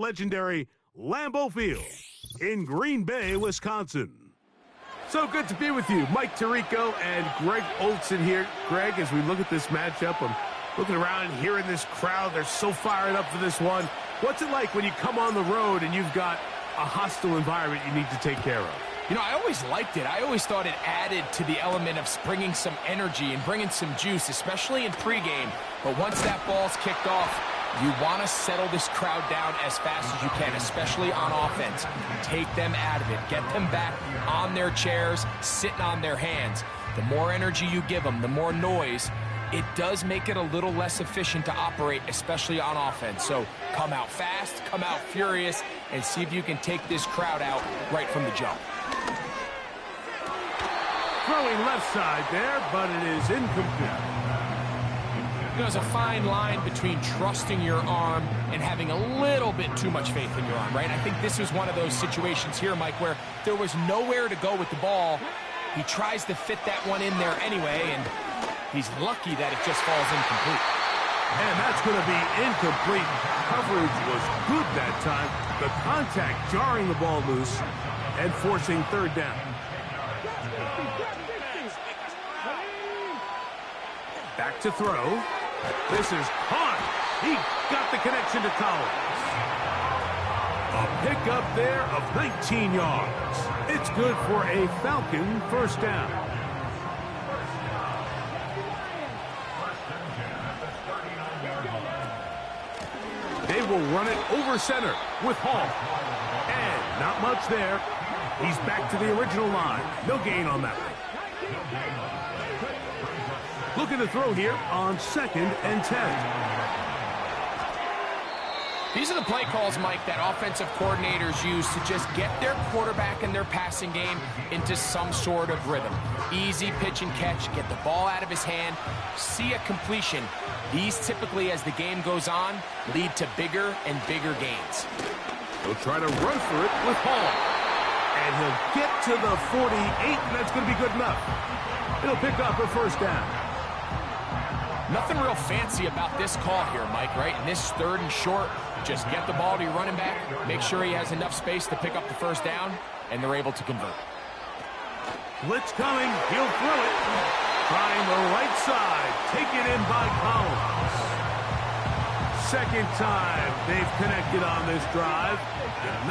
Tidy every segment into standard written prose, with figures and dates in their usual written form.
legendary Lambeau Field in Green Bay, Wisconsin. So good to be with you. Mike Tirico and Greg Olson here. Greg, as we look at this matchup, I'm looking around and hearing this crowd. They're so fired up for this one. What's it like when you come on the road and you've got a hostile environment you need to take care of? You know, I always liked it. I always thought it added to the element of bringing some energy and bringing some juice, especially in pregame. But once that ball's kicked off, you want to settle this crowd down as fast as you can, especially on offense. Take them out of it. Get them back on their chairs, sitting on their hands. The more energy you give them, the more noise, it does make it a little less efficient to operate, especially on offense. So come out fast, come out furious, and see if you can take this crowd out right from the jump. Throwing left side there, but it is incomplete. There's a fine line between trusting your arm and having a little bit too much faith in your arm, right? I think this was one of those situations here, Mike, where there was nowhere to go with the ball. He tries to fit that one in there anyway, and he's lucky that it just falls incomplete. And that's going to be incomplete. Coverage was good that time. The contact jarring the ball loose and forcing third down. Back to throw. This is caught. He got the connection to Collins. A pickup there of 19 yards. It's good for a Falcon first down. They will run it over center with Hall. And not much there. He's back to the original line. No gain on that one. Looking to throw here on 2nd and 10. These are the play calls, Mike, that offensive coordinators use to just get their quarterback and their passing game into some sort of rhythm. Easy pitch and catch, get the ball out of his hand, see a completion. These typically, as the game goes on, lead to bigger and bigger gains. He'll try to run for it with Hall. And he'll get to the 48, and that's going to be good enough. It'll pick up a first down. Nothing real fancy about this call here, Mike, right? In this 3rd and short, just get the ball to your running back, make sure he has enough space to pick up the first down, and they're able to convert. Blitz coming. He'll throw it. Trying the right side. Taken in by Collins. Second time they've connected on this drive.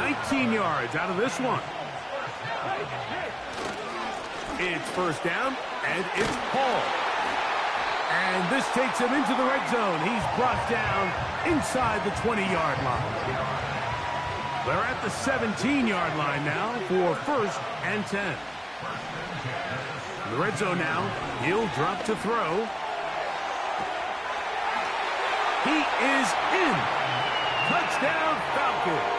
19 yards out of this one. It's first down, and it's Paul. And this takes him into the red zone. He's brought down inside the 20-yard line. They're at the 17-yard line now for 1st and 10. In the red zone now. He'll drop to throw. He is in. Touchdown, Falcons.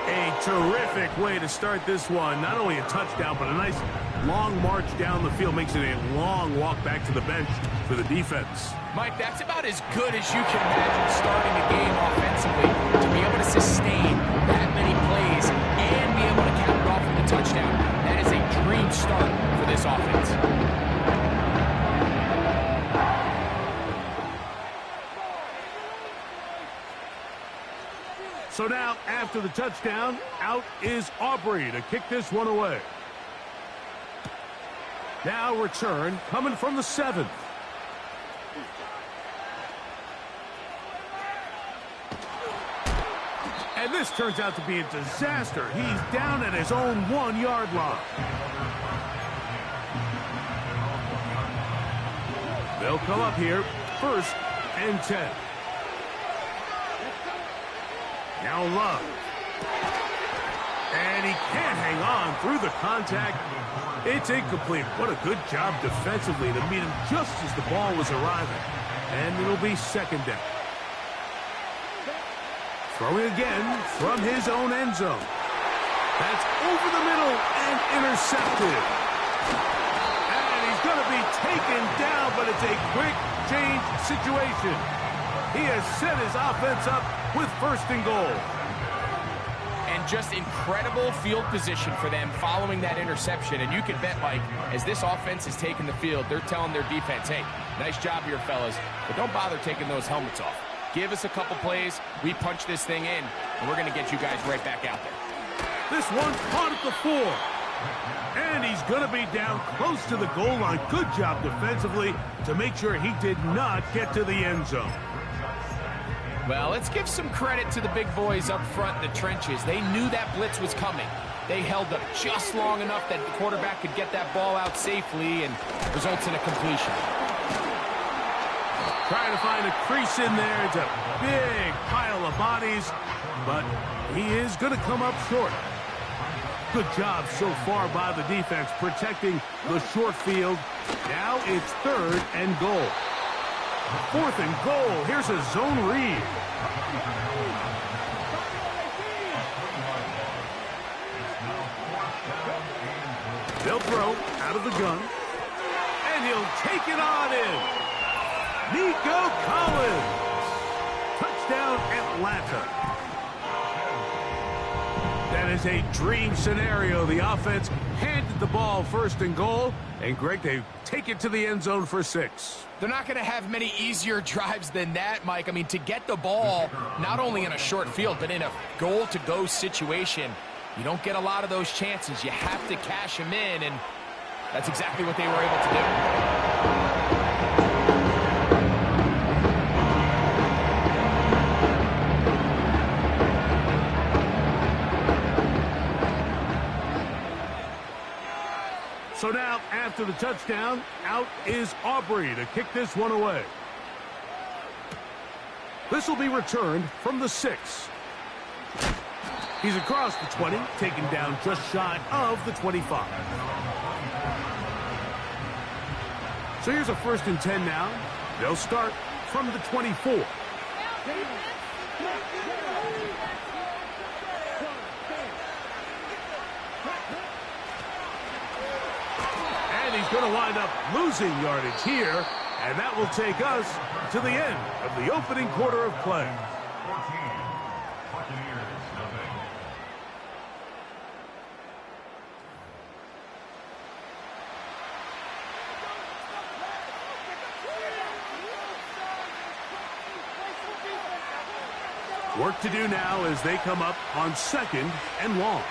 A terrific way to start this one. Not only a touchdown, but a nice long march down the field. Makes it a long walk back to the bench for the defense. Mike, that's about as good as you can imagine starting a game offensively. To be able to sustain that many plays and be able to cap it off with a touchdown. That is a dream start for this offense. So now, after the touchdown, out is Aubrey to kick this one away. Now return coming from the 7th. And this turns out to be a disaster. He's down at his own 1-yard line. They'll come up here, 1st and 10. Now Love. And he can't hang on through the contact. It's incomplete. What a good job defensively to meet him just as the ball was arriving. And it'll be 2nd down. Throwing again from his own end zone. That's over the middle and intercepted. And he's going to be taken down, but it's a quick change situation. He has set his offense up with 1st and goal. And just incredible field position for them following that interception. And you can bet, Mike, as this offense is taking the field, they're telling their defense, hey, nice job here, fellas, but don't bother taking those helmets off. Give us a couple plays, we punch this thing in, and we're going to get you guys right back out there. This one's caught at the 4. And he's going to be down close to the goal line. Good job defensively to make sure he did not get to the end zone. Well, let's give some credit to the big boys up front in the trenches. They knew that blitz was coming. They held up just long enough that the quarterback could get that ball out safely and results in a completion. Trying to find a crease in there. It's a big pile of bodies, but he is going to come up short. Good job so far by the defense protecting the short field. Now it's 3rd and goal. 4th and goal. Here's a zone read. They'll throw out of the gun. And he'll take it on in. Nico Collins. Touchdown, Atlanta. That is a dream scenario. The offense handed the ball 1st and goal. And, Greg, they take it to the end zone for 6. They're not going to have many easier drives than that, Mike. I mean, to get the ball, not only in a short field, but in a goal-to-go situation, you don't get a lot of those chances. You have to cash them in, and that's exactly what they were able to do. So now, after the touchdown, out is Aubrey to kick this one away. This will be returned from the 6. He's across the 20, taken down just shy of the 25. So here's a 1st and 10 now. They'll start from the 24. He's going to wind up losing yardage here, and that will take us to the end of the opening quarter of play. Work to do now as they come up on 2nd and long.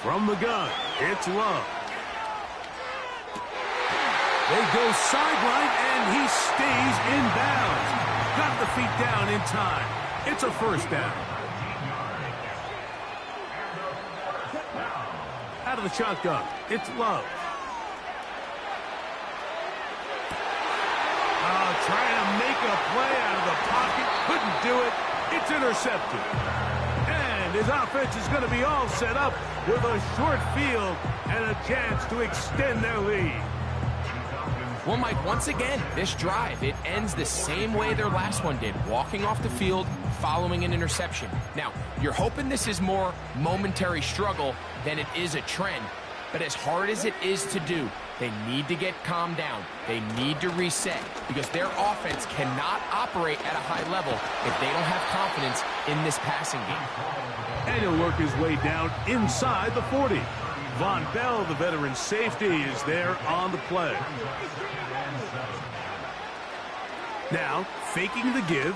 From the gun, it's Love. They go sideline, and he stays in bounds. Got the feet down in time. It's a 1st down. Out of the shotgun, it's Love. Trying to make a play out of the pocket. Couldn't do it. It's intercepted. His offense is going to be all set up with a short field and a chance to extend their lead. Well, Mike, once again, this drive, it ends the same way their last one did, walking off the field, following an interception. Now, you're hoping this is more momentary struggle than it is a trend, but as hard as it is to do, they need to get calmed down. They need to reset because their offense cannot operate at a high level if they don't have confidence in this passing game. And he'll work his way down inside the 40. Von Bell, the veteran safety, is there on the play. Now, faking the give.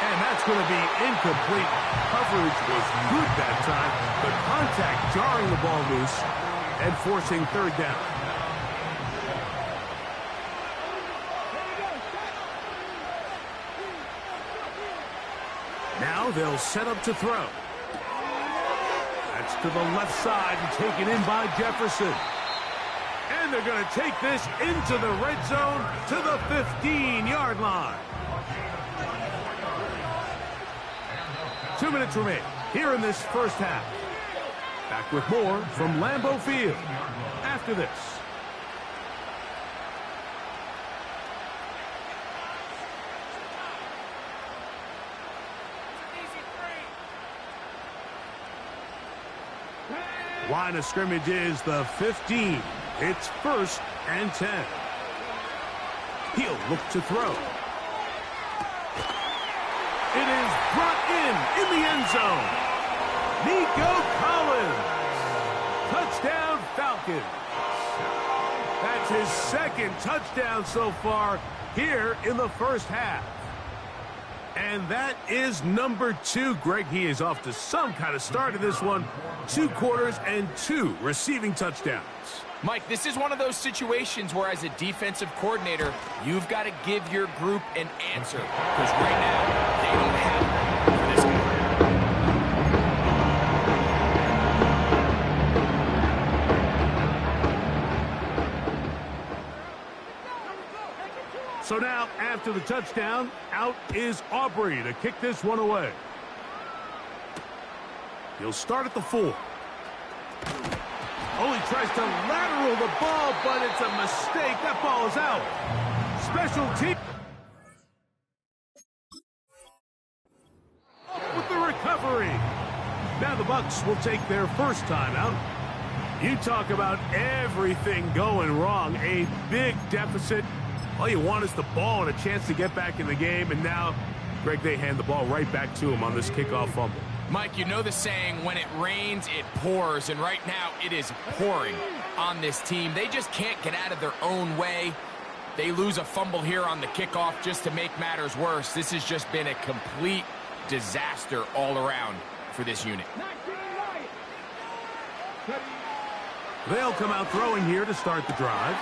And that's going to be incomplete. Coverage was good that time, but contact jarring the ball loose and forcing 3rd down. Now they'll set up to throw. That's to the left side and taken in by Jefferson. And they're going to take this into the red zone to the 15-yard line. 2 minutes remain here in this 1st half. Back with more from Lambeau Field after this. Line of scrimmage is the 15. It's 1st and 10. He'll look to throw. It is brought in the end zone. Nico Collins. Touchdown, Falcons. That's his second touchdown so far here in the first half. And that is number 2. Greg, he is off to some kind of start in this one. 2 quarters and 2 receiving touchdowns. Mike, this is one of those situations where as a defensive coordinator, you've got to give your group an answer. Because right now, they don't have it for this guy. So now, after the touchdown, out is Aubrey to kick this one away. He'll start at the 4. Oh, he tries to lateral the ball, but it's a mistake. That ball is out. Special team. Up with the recovery. Now the Bucs will take their first time out. You talk about everything going wrong. A big deficit. All you want is the ball and a chance to get back in the game. And now, Greg, they hand the ball right back to him on this kickoff fumble. Mike, you know the saying, when it rains, it pours. And right now, it is pouring on this team. They just can't get out of their own way. They lose a fumble here on the kickoff just to make matters worse. This has just been a complete disaster all around for this unit. They'll come out throwing here to start the drive.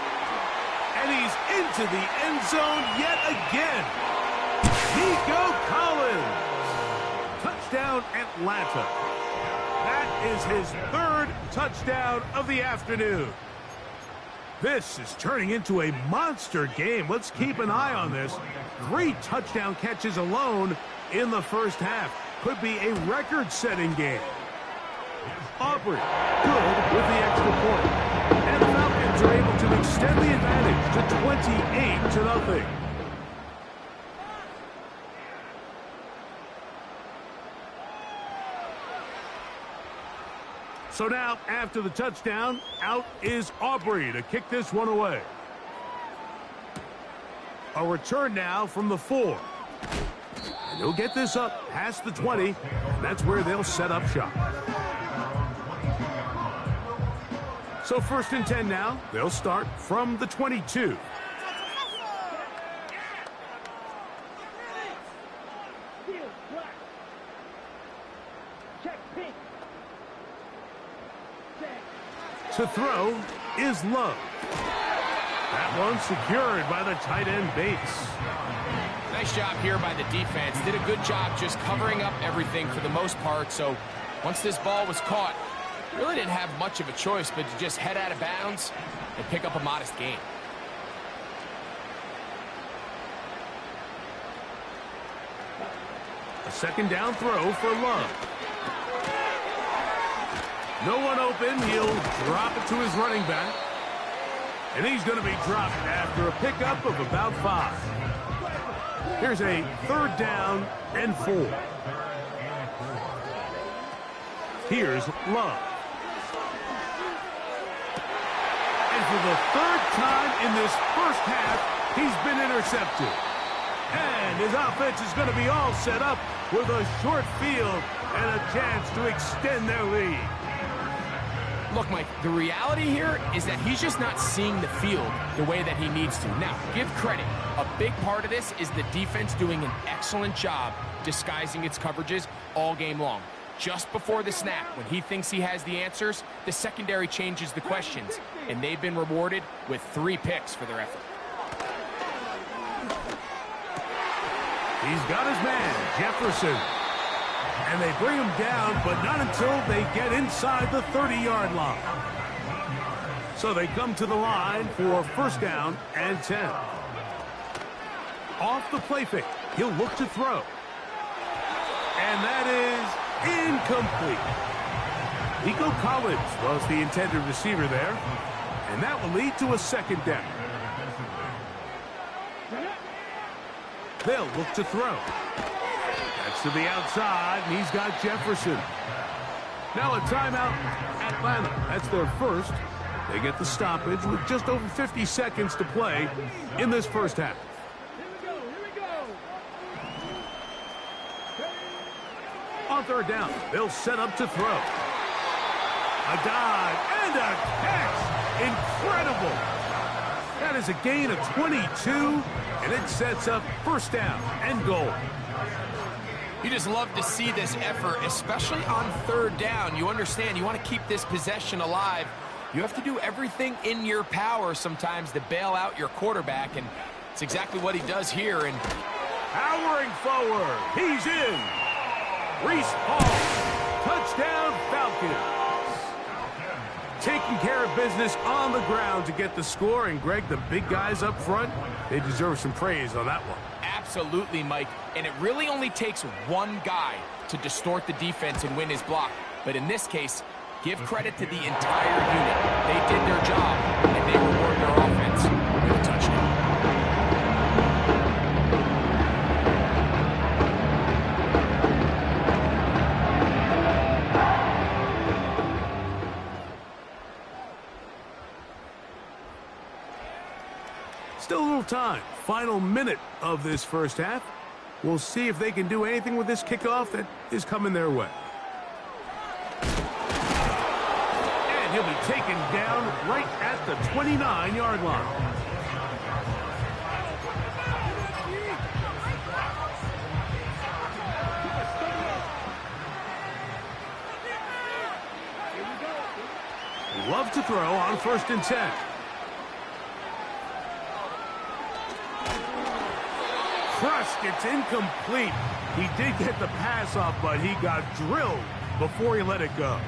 And he's into the end zone yet again. Nico Collins. Touchdown, Atlanta. That is his 3rd touchdown of the afternoon. This is turning into a monster game. Let's keep an eye on this. 3 touchdown catches alone in the first half. Could be a record-setting game. Aubrey, good with the extra point. And the Falcons are able to extend the advantage to 28-0. So now, after the touchdown, out is Aubrey to kick this one away. A return now from the 4. And he'll get this up past the 20, and that's where they'll set up shop. So 1st and 10 now. They'll start from the 22. To throw is Love. That one secured by the tight end Bates. Nice job here by the defense. Did a good job just covering up everything for the most part. So once this ball was caught, really didn't have much of a choice but to just head out of bounds and pick up a modest gain. A 2nd down throw for Love. No one open. He'll drop it to his running back. And he's going to be dropped after a pickup of about 5. Here's a 3rd down and 4. Here's Love. And for the 3rd time in this first half, he's been intercepted. And his offense is going to be all set up with a short field and a chance to extend their lead. Look, Mike, the reality here is that he's just not seeing the field the way that he needs to. Now, give credit. A big part of this is the defense doing an excellent job disguising its coverages all game long. Just before the snap, when he thinks he has the answers, the secondary changes the questions, and they've been rewarded with 3 picks for their effort. He's got his man, Jefferson. And they bring him down, but not until they get inside the 30-yard line. So they come to the line for 1st down and 10. Off the play fake, he'll look to throw. And that is incomplete. Nico Collins was the intended receiver there. And that will lead to a 2nd down. They'll look to throw. That's to the outside, and he's got Jefferson. Now a timeout, Atlanta. That's their first. They get the stoppage with just over 50 seconds to play in this first half. third down. They'll set up to throw. A dive and a catch. Incredible. That is a gain of 22, and it sets up first down and goal. You just love to see this effort, especially on third down. You understand, you want to keep this possession alive. You have to do everything in your power sometimes to bail out your quarterback, and it's exactly what he does here. And powering forward, he's in. Reese Hall, touchdown Falcons. Taking care of business on the ground to get the score, and Greg, the big guys up front, they deserve some praise on that one. Absolutely, Mike, and it really only takes one guy to distort the defense and win his block. But in this case, give credit to the entire unit. They did their job, and they reward their offense with a touchdown. Still a little time. Final minute of this first half. We'll see if they can do anything with this kickoff that is coming their way. And he'll be taken down right at the 29-yard line. Love to throw on 1st and 10. Crushed, it's incomplete. He did get the pass off, but he got drilled before he let it go.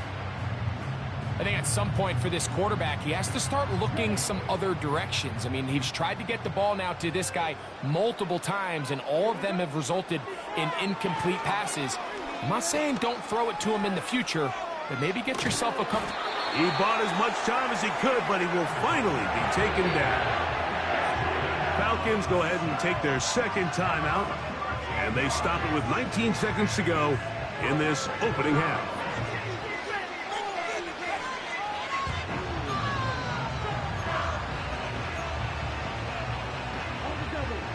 I think at some point for this quarterback, he has to start looking some other directions. I mean, he's tried to get the ball now to this guy multiple times, and all of them have resulted in incomplete passes. I'm not saying don't throw it to him in the future, but maybe get yourself a couple. He bought as much time as he could, but he will finally be taken down. Falcons go ahead and take their second timeout, and they stop it with 19 seconds to go in this opening half.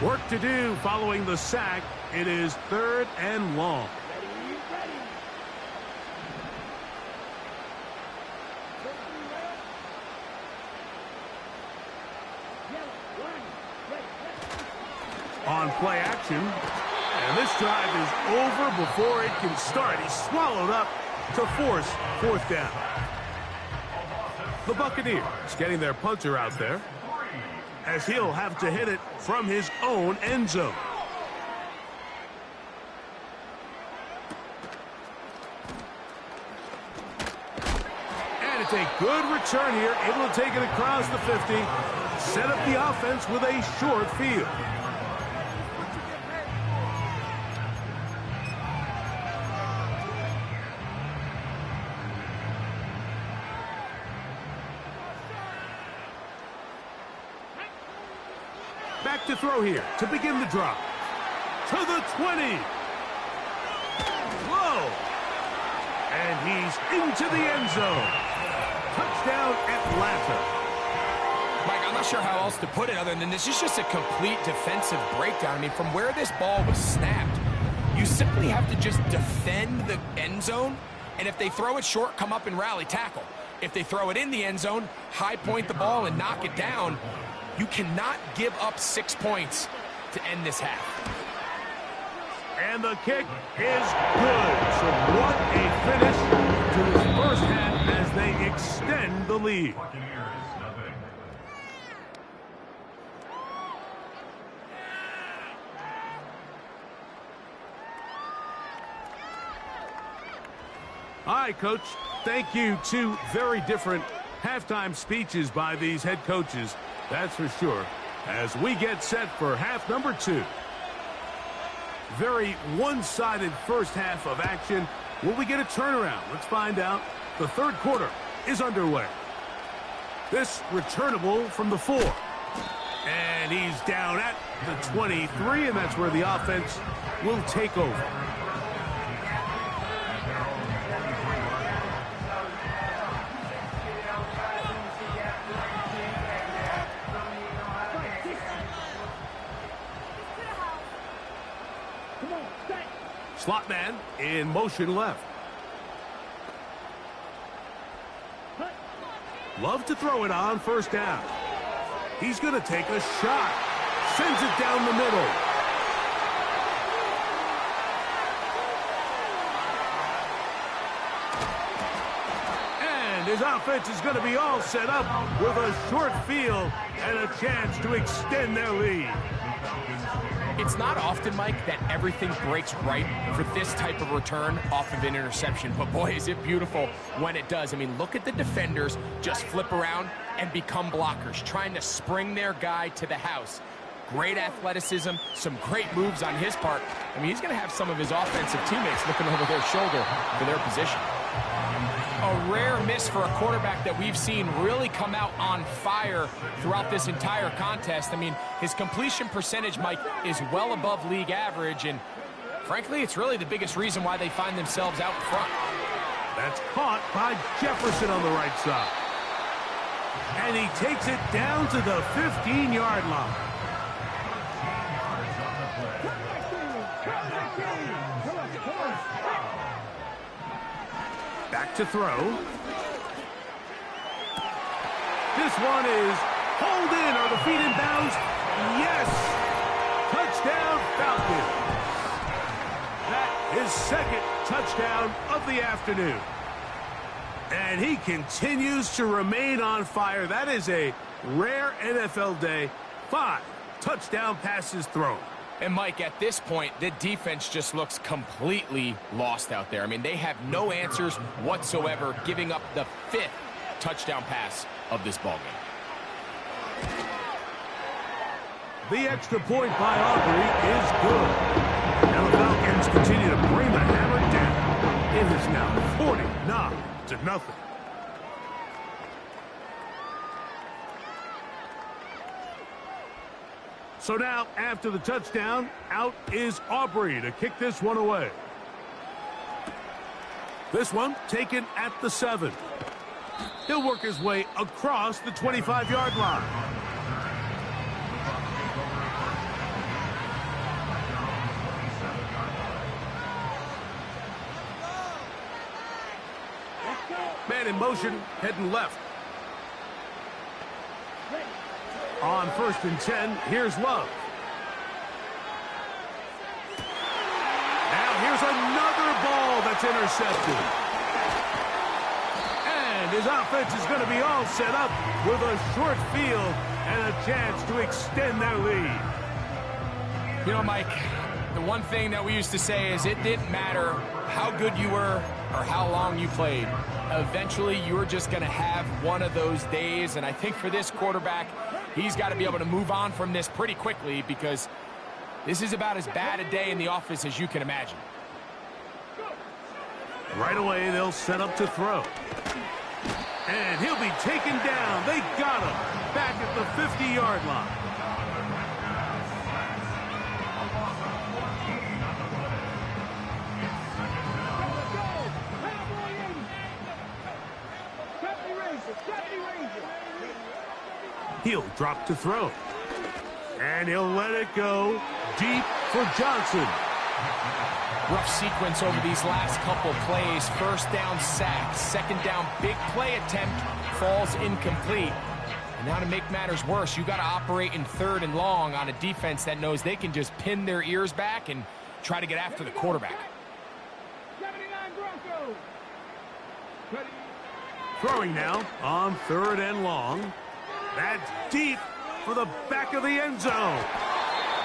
Work to do following the sack. It is 3rd and long. On play action, and this drive is over before it can start. He's swallowed up to force 4th down. The Buccaneers getting their punter out there, as he'll have to hit it from his own end zone. And it's a good return here, able to take it across the 50, set up the offense with a short field. Back to throw here to begin the drop. To the 20. Whoa. And he's into the end zone. Touchdown, Atlanta. Mike, I'm not sure how else to put it other than this is just a complete defensive breakdown. I mean, from where this ball was snapped, you simply have to just defend the end zone, and if they throw it short, come up and rally tackle. If they throw it in the end zone, high point the ball and knock it down. You cannot give up 6 points to end this half. And the kick is good. So what a finish to this first half as they extend the lead. All right, Coach. Thank you. 2 very different halftime speeches by these head coaches. That's for sure. As we get set for half number 2. Very one-sided first half of action. Will we get a turnaround? Let's find out. The 3rd quarter is underway. This returnable from the 4. And he's down at the 23, and that's where the offense will take over. Slot man in motion left. Love to throw it on first down. He's going to take a shot. Sends it down the middle. And his offense is going to be all set up with a short field and a chance to extend their lead. It's not often, Mike, that everything breaks right for this type of return off of an interception. But, boy, is it beautiful when it does. I mean, look at the defenders just flip around and become blockers, trying to spring their guy to the house. Great athleticism, some great moves on his part. I mean, he's going to have some of his offensive teammates looking over their shoulder for their position. A rare miss for a quarterback that we've seen really come out on fire throughout this entire contest. I mean, his completion percentage, Mike, is well above league average, and frankly, it's really the biggest reason why they find themselves out front. That's caught by Jefferson on the right side. And he takes it down to the 15-yard line. Back to throw. This one is hauled in. Are the feet in bounds? Yes! Touchdown, Falcons. That is second touchdown of the afternoon. And he continues to remain on fire. That is a rare NFL day. 5 touchdown passes thrown. And, Mike, at this point, the defense just looks completely lost out there. I mean, they have no answers whatsoever, giving up the 5th touchdown pass of this ballgame. The extra point by Aubrey is good. Now the Falcons continue to bring the hammer down. It is now 49-0. So now, after the touchdown, out is Aubrey to kick this one away. This one taken at the 7. He'll work his way across the 25-yard line. Man in motion, heading left. On 1st and 10, here's Love. Now here's another ball that's intercepted. And his offense is going to be all set up with a short field and a chance to extend their lead. You know, Mike, the one thing that we used to say is it didn't matter how good you were or how long you played. Eventually, you're just going to have one of those days, and I think for this quarterback, he's got to be able to move on from this pretty quickly because this is about as bad a day in the office as you can imagine. Right away, they'll set up to throw. And he'll be taken down. They got him back at the 50-yard line. He'll drop to throw. And he'll let it go deep for Johnson. Rough sequence over these last couple plays. 1st down sack. 2nd down big play attempt falls incomplete. And now to make matters worse, you got to operate in 3rd and long on a defense that knows they can just pin their ears back and try to get after the quarterback. Throwing now on 3rd and long. That's deep for the back of the end zone.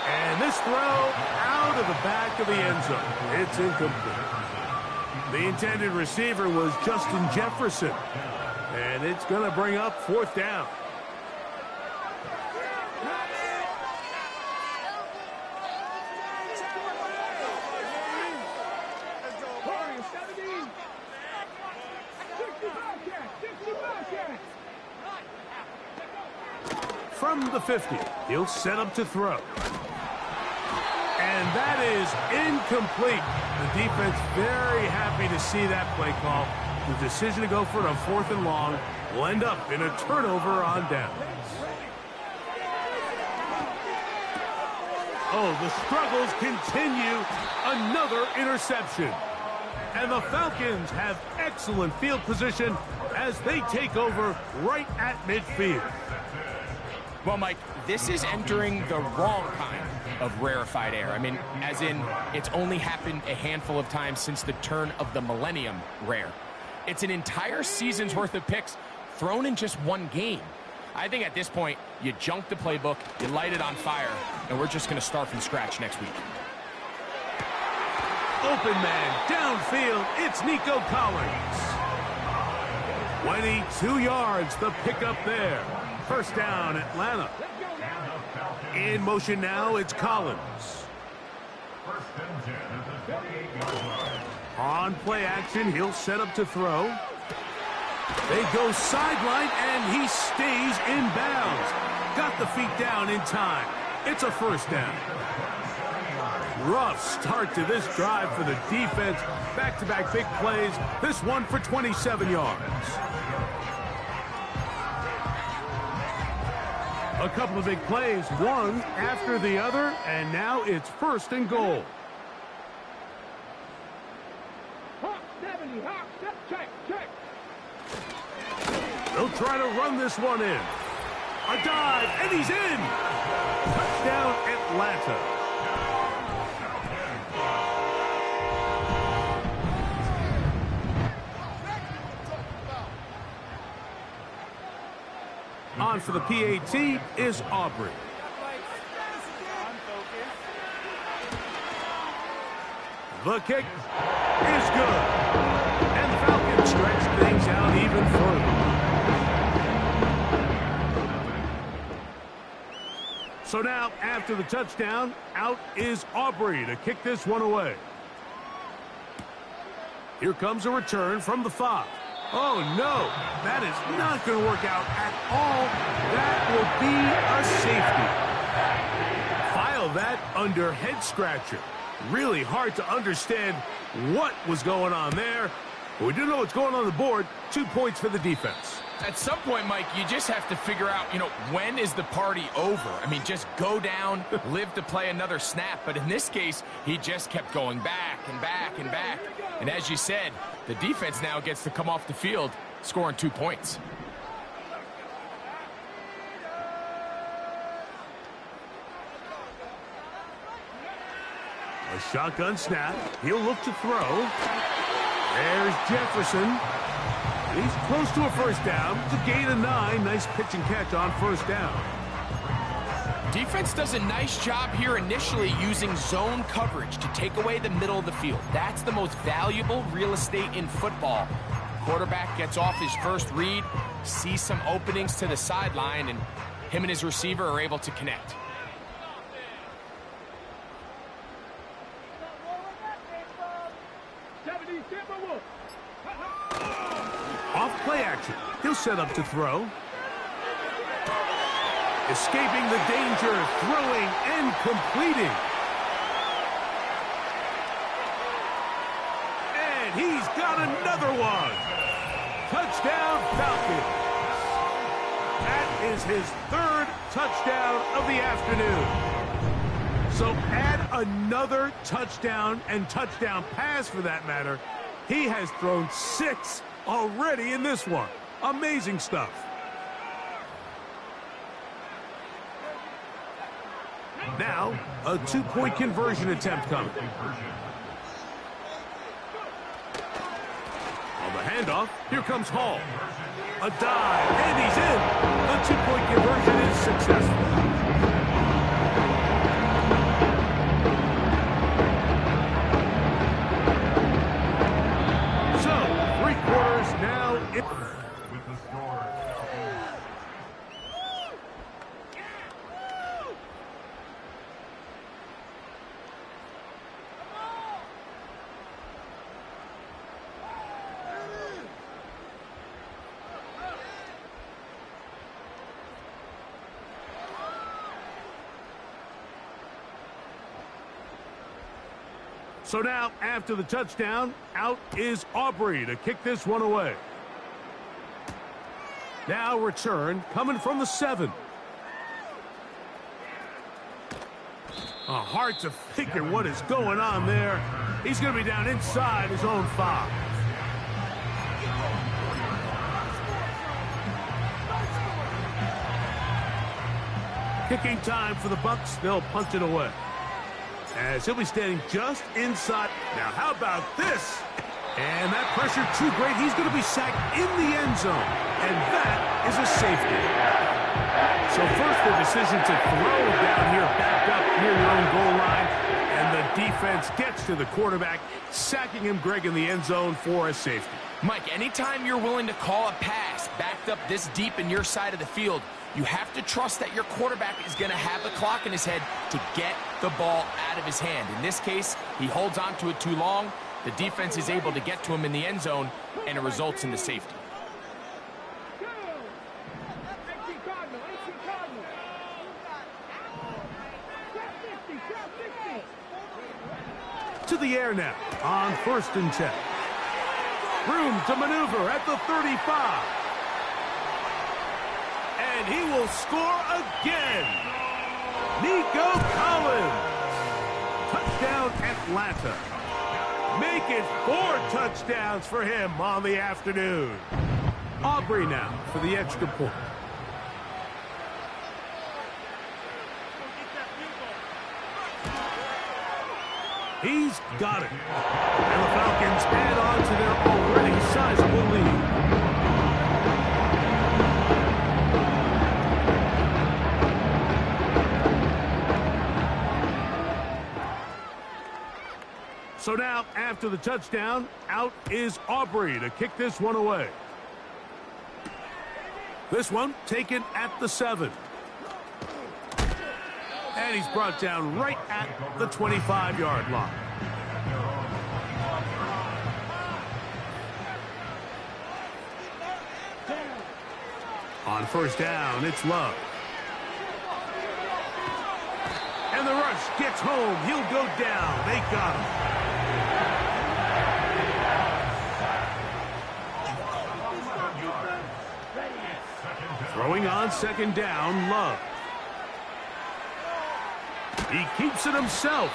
And this throw out of the back of the end zone. It's incomplete. The intended receiver was Justin Jefferson. And it's going to bring up 4th down. From the 50, he'll set up to throw. And that is incomplete. The defense very happy to see that play call. The decision to go for it on 4th and long will end up in a turnover on downs. Oh, the struggles continue. Another interception. And the Falcons have excellent field position as they take over right at midfield. Well, Mike, this is entering the wrong kind of rarefied air. I mean, as in, it's only happened a handful of times since the turn of the millennium rare. It's an entire season's worth of picks thrown in just one game. I think at this point, you junk the playbook, you light it on fire, and we're just going to start from scratch next week. Open man, downfield, it's Nico Collins. 22 yards, the pickup there. First down, Atlanta. In motion now, it's Collins. On play action, he'll set up to throw. They go sideline, and he stays in bounds. Got the feet down in time. It's a first down. Rough start to this drive for the defense. Back-to-back big plays. This one for 27 yards. A couple of big plays, one after the other, and now it's first and goal. They'll try to run this one in. A dive, and he's in. Touchdown, Atlanta. On for the PAT is Aubrey. The kick is good. And the Falcons stretch things out even further. So now, after the touchdown, out is Aubrey to kick this one away. Here comes a return from the 5. Oh, no. That is not going to work out at all. That will be a safety. File that under head scratcher. Really hard to understand what was going on there. But we do know what's going on the board. 2 points for the defense. At some point, Mike, you just have to figure out, when is the party over? I mean, just go down, live to play another snap. But in this case, he just kept going back and back and back. And as you said, the defense now gets to come off the field, scoring 2 points. A shotgun snap. He'll look to throw. There's Jefferson. He's close to a first down. It's a gain of 9. Nice pitch and catch on first down. Defense does a nice job here initially using zone coverage to take away the middle of the field. That's the most valuable real estate in football. Quarterback gets off his first read, sees some openings to the sideline, and him and his receiver are able to connect. Off play action. He'll set up to throw. Escaping the danger, throwing and completing. And he's got another one. Touchdown, Falcons. That is his 3rd touchdown of the afternoon. So add another touchdown and touchdown pass for that matter. He has thrown 6 already in this one. Amazing stuff. Now, a 2-point conversion attempt coming. On the handoff, here comes Hall. A dive, and he's in. The 2-point conversion is successful. So, 3 quarters now. With the score. So now, after the touchdown, out is Aubrey to kick this one away. Now return coming from the 7. Hard to figure what is going on there. He's going to be down inside his own 5. Kicking time for the Bucs. They'll punt it away, as he'll be standing just inside. Now, how about this? And that pressure too great. He's going to be sacked in the end zone, and that is a safety. So first, the decision to throw down here, backed up near your own goal line, and the defense gets to the quarterback, sacking him, Greg, in the end zone for a safety. Mike, anytime you're willing to call a pass backed up this deep in your side of the field, you have to trust that your quarterback is going to have the clock in his head to get the ball out of his hand. In this case, he holds on to it too long. The defense is able to get to him in the end zone, and it results in the safety. To the air now on 1st and 10. Room to maneuver at the 35. And he will score again. Nico Collins. Touchdown, Atlanta. Make it 4 touchdowns for him on the afternoon. Aubrey now for the extra point. He's got it. And the Falcons add on to their already sizable lead. So now, after the touchdown, out is Aubrey to kick this one away. This one taken at the 7. And he's brought down right at the 25-yard line. On 1st down, it's Love. And the rush gets home. He'll go down. They got him. Throwing on 2nd down, Love. He keeps it himself.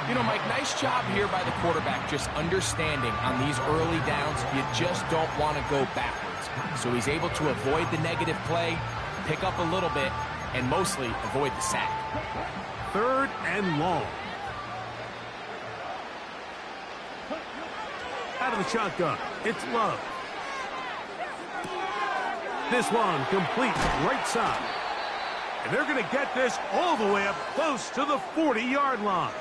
You know, Mike, nice job here by the quarterback, just understanding on these early downs, you just don't want to go backwards. So he's able to avoid the negative play, pick up a little bit, and mostly avoid the sack. 3rd and long. Out of the shotgun, it's Love. This one complete right side. And they're going to get this all the way up close to the 40-yard line.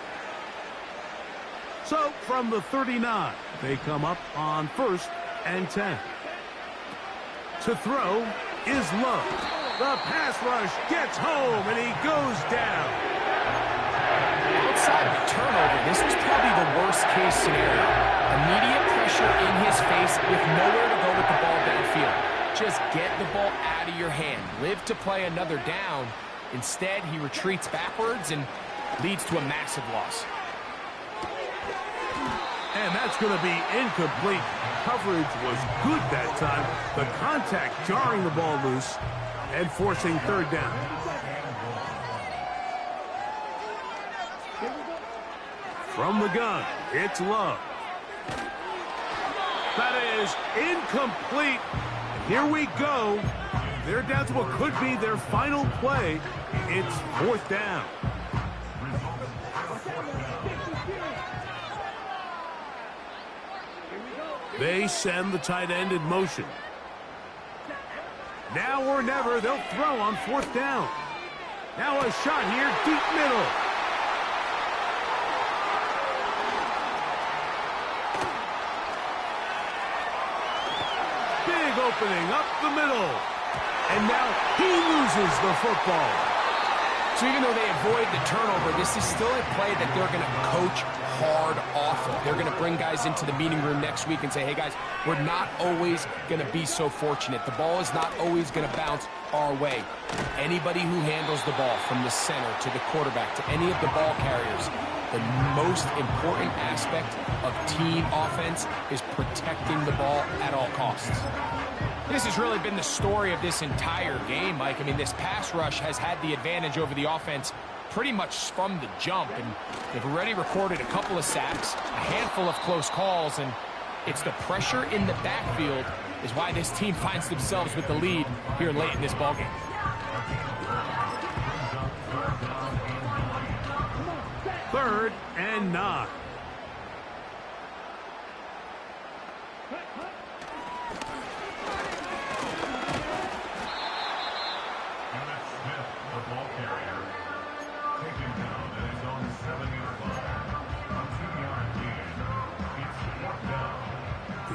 So from the 39, they come up on 1st and 10. To throw is Love. The pass rush gets home, and he goes down. Outside the turnover, this was probably the worst-case scenario. Immediate pressure in his face with nowhere to go with the ball downfield. Just get the ball out of your hand. Live to play another down. Instead, he retreats backwards and leads to a massive loss. And that's going to be incomplete. Coverage was good that time. The contact jarring the ball loose and forcing 3rd down. From the gun, it's Love. That is incomplete. Here we go. They're down to what could be their final play. It's 4th down. They send the tight end in motion. Now or never, they'll throw on 4th down. Now a shot here, deep middle. Big opening up the middle. And now he loses the football. So even though they avoid the turnover, this is still a play that they're going to coach hard off of. They're going to bring guys into the meeting room next week and say, hey, guys, we're not always going to be so fortunate. The ball is not always going to bounce our way. Anybody who handles the ball from the center to the quarterback to any of the ball carriers, the most important aspect of team offense is protecting the ball at all costs. This has really been the story of this entire game, Mike. I mean, this pass rush has had the advantage over the offense pretty much from the jump, and they've already recorded a couple of sacks, a handful of close calls, and it's the pressure in the backfield is why this team finds themselves with the lead here late in this ballgame. Third and 9.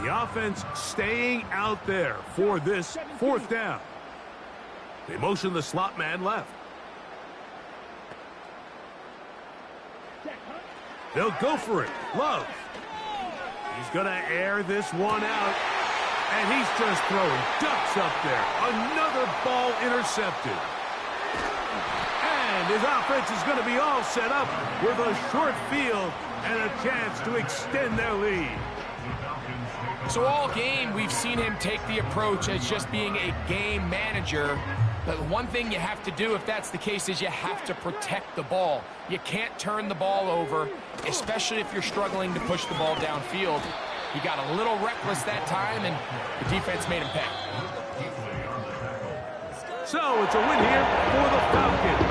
The offense staying out there for this 4th down. They motion the slot man left. They'll go for it. Love. He's going to air this one out. And he's just throwing ducks up there. Another ball intercepted. And his offense is going to be all set up with a short field and a chance to extend their lead. So all game, we've seen him take the approach as just being a game manager. But one thing you have to do if that's the case is you have to protect the ball. You can't turn the ball over, especially if you're struggling to push the ball downfield. He got a little reckless that time, and the defense made him pay. So it's a win here for the Falcons.